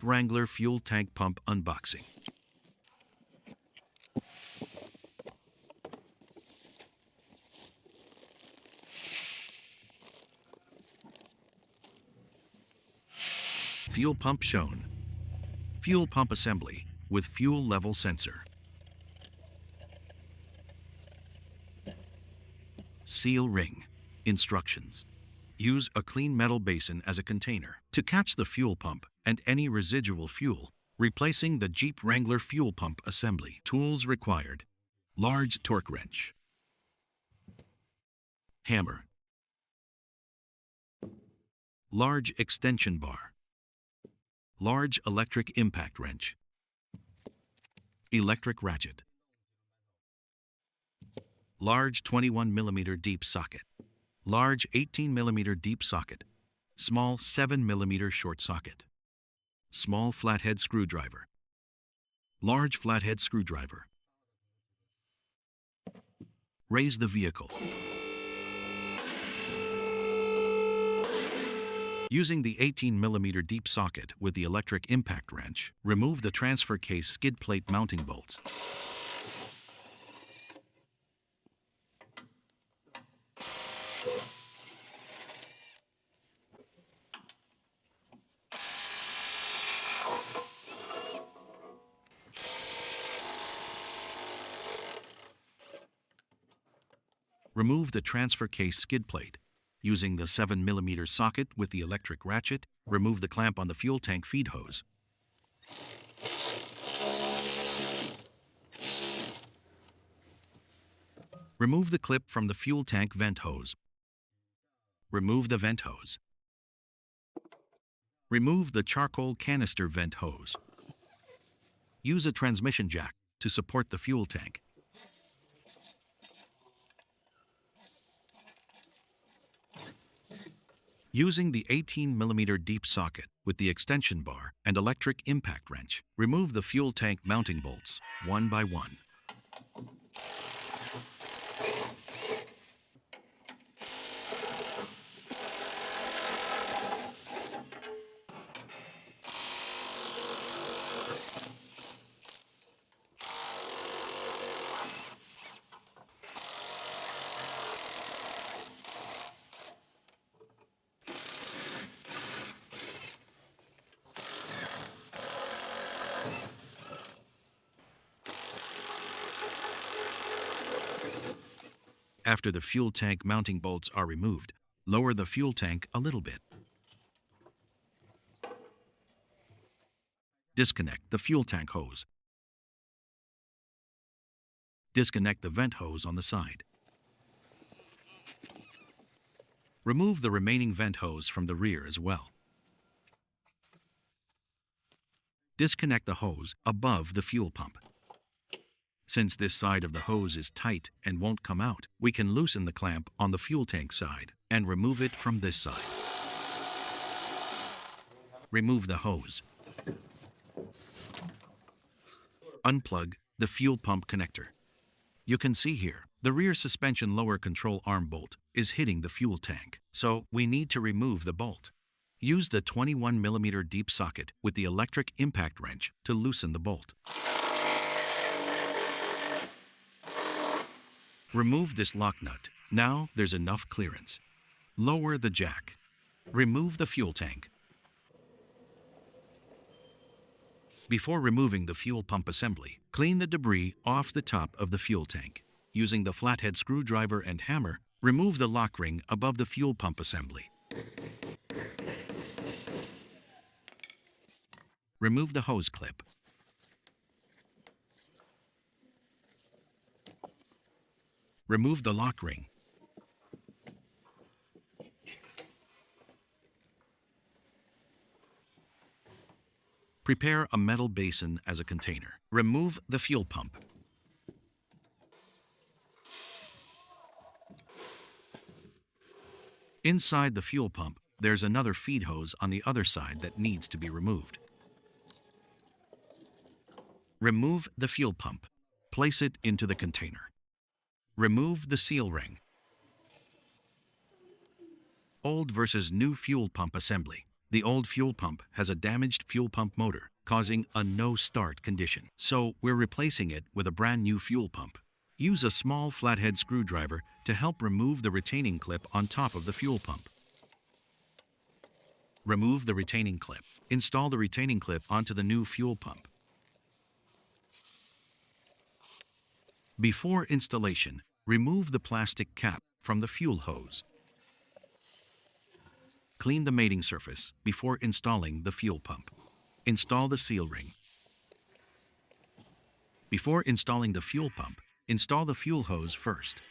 Jeep Wrangler fuel tank pump unboxing. Fuel pump shown. Fuel pump assembly with fuel level sensor. Seal ring. Instructions. Use a clean metal basin as a container to catch the fuel pump and any residual fuel, replacing the Jeep Wrangler fuel pump assembly. Tools required: large torque wrench, hammer, large extension bar, large electric impact wrench, electric ratchet, large 21mm deep socket, large 18mm deep socket, small 7mm short socket, small flathead screwdriver, large flathead screwdriver. Raise the vehicle. Using the 18mm deep socket with the electric impact wrench, remove the transfer case skid plate mounting bolts. Remove the transfer case skid plate. Using the 7mm socket with the electric ratchet, remove the clamp on the fuel tank feed hose. Remove the clip from the fuel tank vent hose. Remove the vent hose. Remove the charcoal canister vent hose. Use a transmission jack to support the fuel tank. Using the 18mm deep socket with the extension bar and electric impact wrench, remove the fuel tank mounting bolts one by one. After the fuel tank mounting bolts are removed, lower the fuel tank a little bit. Disconnect the fuel tank hose. Disconnect the vent hose on the side. Remove the remaining vent hose from the rear as well. Disconnect the hose above the fuel pump. Since this side of the hose is tight and won't come out, we can loosen the clamp on the fuel tank side and remove it from this side. Remove the hose. Unplug the fuel pump connector. You can see here, the rear suspension lower control arm bolt is hitting the fuel tank, so we need to remove the bolt. Use the 21mm deep socket with the electric impact wrench to loosen the bolt. Remove this lock nut. Now there's enough clearance. Lower the jack. Remove the fuel tank. Before removing the fuel pump assembly, clean the debris off the top of the fuel tank. Using the flathead screwdriver and hammer, remove the lock ring above the fuel pump assembly. Remove the hose clip. Remove the lock ring. Prepare a metal basin as a container. Remove the fuel pump. Inside the fuel pump, there's another feed hose on the other side that needs to be removed. Remove the fuel pump. Place it into the container. Remove the seal ring. Old versus new fuel pump assembly. The old fuel pump has a damaged fuel pump motor, causing a no-start condition. So we're replacing it with a brand new fuel pump. Use a small flathead screwdriver to help remove the retaining clip on top of the fuel pump. Remove the retaining clip. Install the retaining clip onto the new fuel pump. Before installation, remove the plastic cap from the fuel hose. Clean the mating surface before installing the fuel pump. Install the seal ring. Before installing the fuel pump, install the fuel hose first.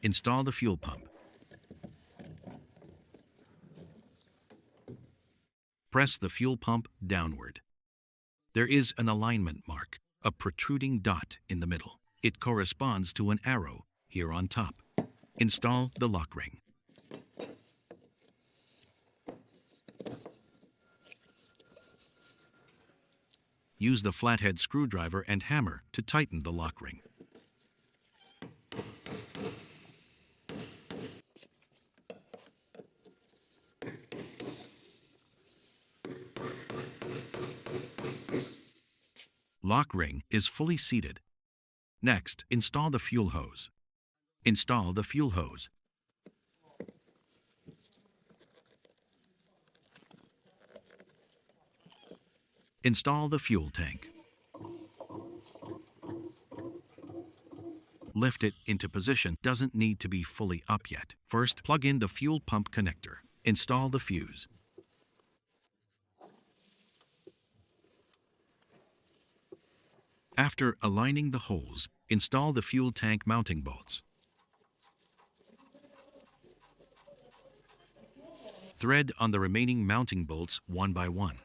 Install the fuel pump. Press the fuel pump downward. There is an alignment mark, a protruding dot in the middle. It corresponds to an arrow here on top. Install the lock ring. Use the flathead screwdriver and hammer to tighten the lock ring. Lock ring is fully seated. Next, install the fuel hose. Install the fuel hose. Install the fuel tank. Lift it into position. Doesn't need to be fully up yet. First, plug in the fuel pump connector. Install the fuse. After aligning the holes, install the fuel tank mounting bolts. Thread on the remaining mounting bolts one by one.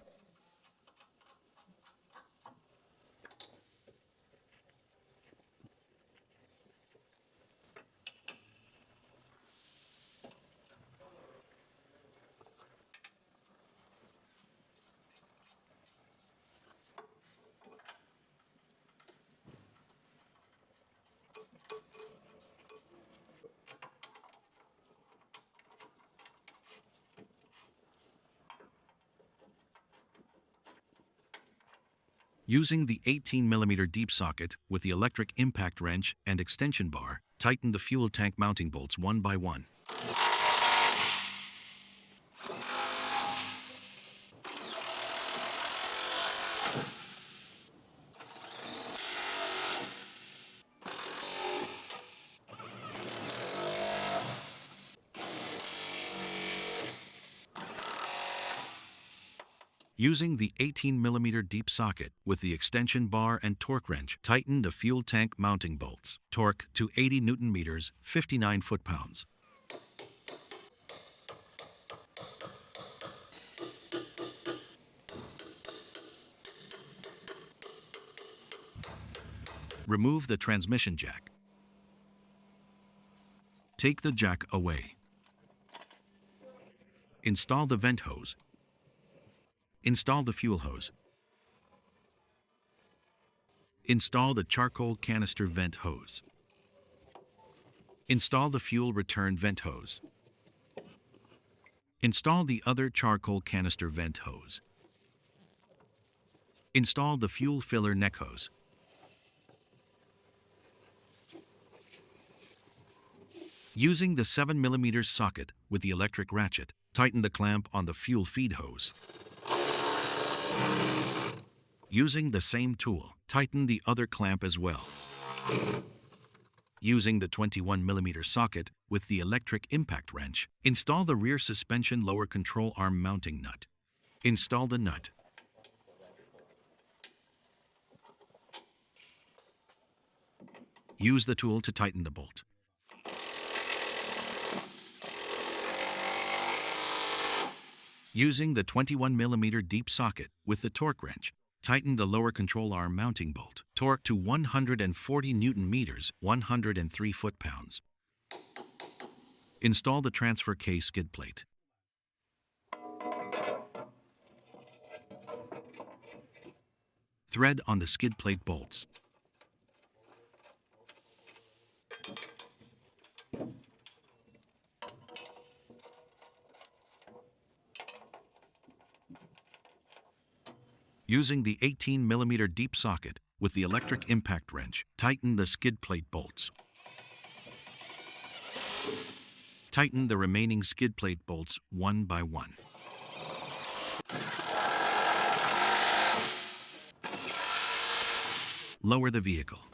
Using the 18mm deep socket with the electric impact wrench and extension bar, tighten the fuel tank mounting bolts one by one. Using the 18mm deep socket with the extension bar and torque wrench, tighten the fuel tank mounting bolts. Torque to 80 Nm, 59 foot-pounds. Remove the transmission jack. Take the jack away. Install the vent hose. Install the fuel hose. Install the charcoal canister vent hose. Install the fuel return vent hose. Install the other charcoal canister vent hose. Install the fuel filler neck hose. Using the 7mm socket with the electric ratchet, tighten the clamp on the fuel feed hose. Using the same tool, tighten the other clamp as well. Using the 21mm socket with the electric impact wrench, install the rear suspension lower control arm mounting nut. Install the nut. Use the tool to tighten the bolt. Using the 21mm deep socket with the torque wrench, tighten the lower control arm mounting bolt. Torque to 140 Nm, 103 foot-pounds. Install the transfer case skid plate. Thread on the skid plate bolts. Using the 18mm deep socket with the electric impact wrench, tighten the skid plate bolts. Tighten the remaining skid plate bolts one by one. Lower the vehicle.